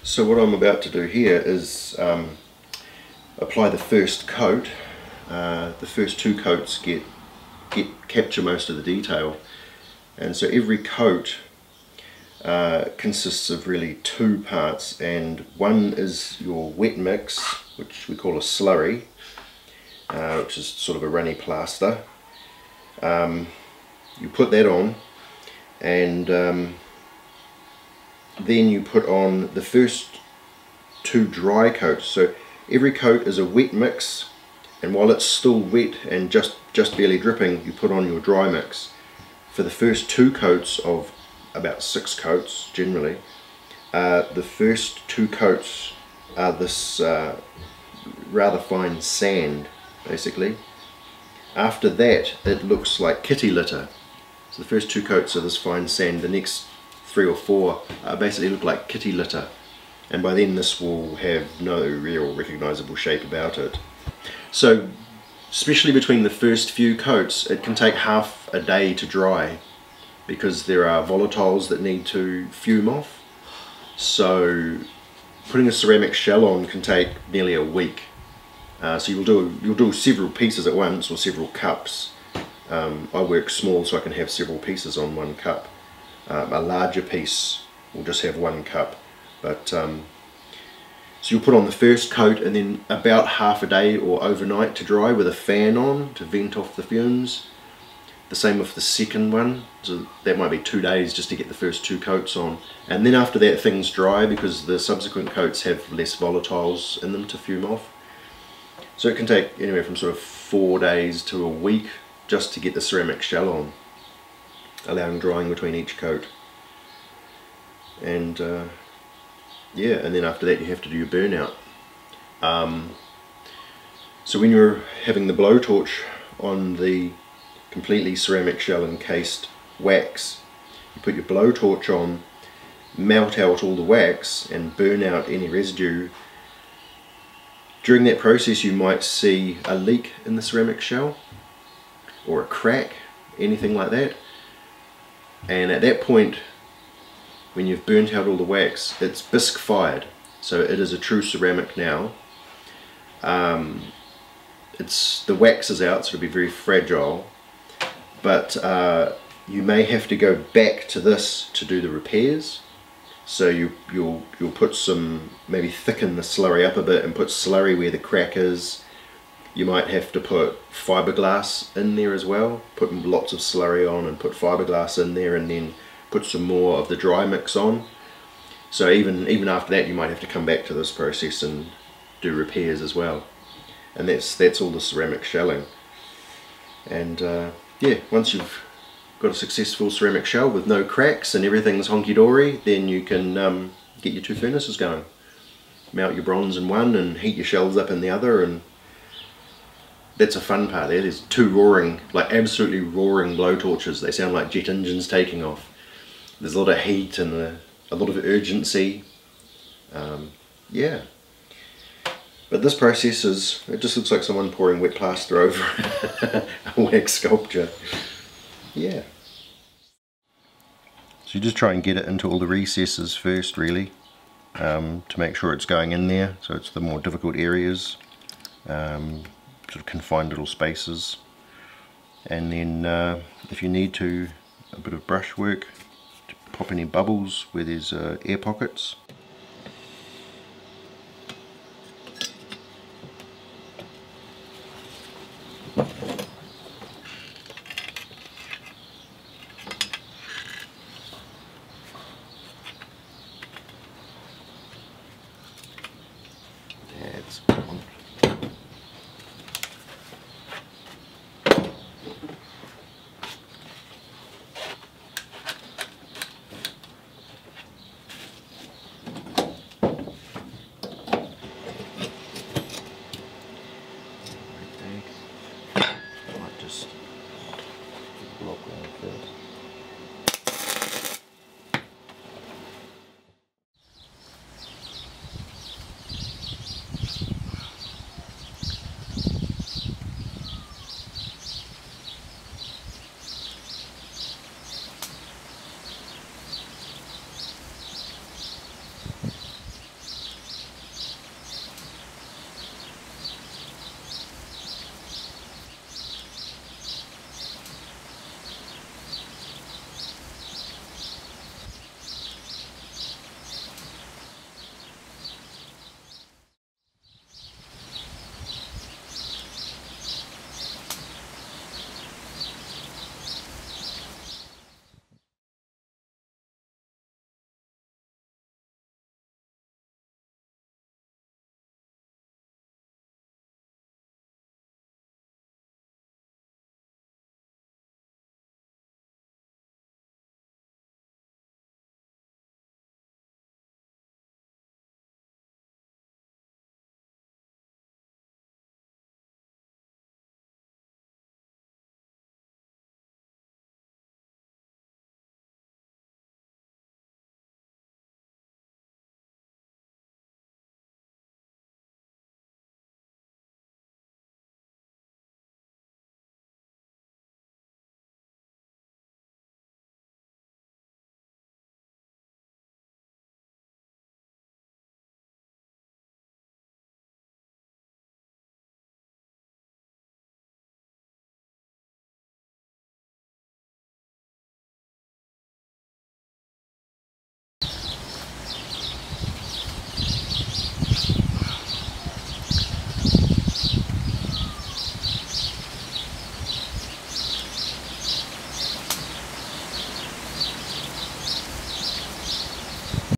So what I'm about to do here is apply the first coat. The first two coats capture most of the detail, and so every coat consists of really two parts, and one is your wet mix, which we call a slurry, which is sort of a runny plaster. You put that on, and then you put on the first two dry coats. So every coat is a wet mix, and while it's still wet and just barely dripping, you put on your dry mix. For the first two coats of about 6 coats generally, the first two coats are this rather fine sand basically. After that it looks like kitty litter. So the first two coats are this fine sand, the next 3 or 4 basically look like kitty litter, and by then this will have no real recognizable shape about it. So especially between the first few coats, it can take half a day to dry because there are volatiles that need to fume off. So putting a ceramic shell on can take nearly a week. So you'll do several pieces at once, or several cups. I work small, so I can have several pieces on one cup. A larger piece will just have 1 cup. But so you'll put on the first coat, and then about half a day or overnight to dry with a fan on to vent off the fumes. The same with the second one, so that might be 2 days just to get the first 2 coats on, and then after that things dry because the subsequent coats have less volatiles in them to fume off. So it can take anywhere from sort of 4 days to a week just to get the ceramic shell on, allowing drying between each coat. And yeah, and then after that you have to do your burnout. So when you're having the blowtorch on the completely ceramic shell encased wax, you put your blowtorch on, melt out all the wax and burn out any residue. During that process you might see a leak in the ceramic shell, or a crack, anything like that, and at that point, when you've burnt out all the wax, it's bisque fired, so it is a true ceramic now. The wax is out, so it'll be very fragile, but you may have to go back to this to do the repairs. So you'll put some, maybe thicken the slurry up a bit and put slurry where the crack is. You might have to put fiberglass in there as well, put lots of slurry on and put fiberglass in there, and then put some more of the dry mix on. So even after that you might have to come back to this process and do repairs as well. And that's all the ceramic shelling. And yeah, once you've got a successful ceramic shell with no cracks and everything's honky-dory, then you can get your 2 furnaces going. Mount your bronze in one and heat your shells up in the other, and that's a fun part there. There's 2 roaring, like absolutely roaring blowtorches. They sound like jet engines taking off. There's a lot of heat and a lot of urgency. Yeah. But this process it just looks like someone pouring wet plaster over a wax sculpture. Yeah. So you just try and get it into all the recesses first, really, to make sure it's going in there. So it's the more difficult areas, sort of confined little spaces. And then if you need to, a bit of brushwork to pop any bubbles where there's air pockets.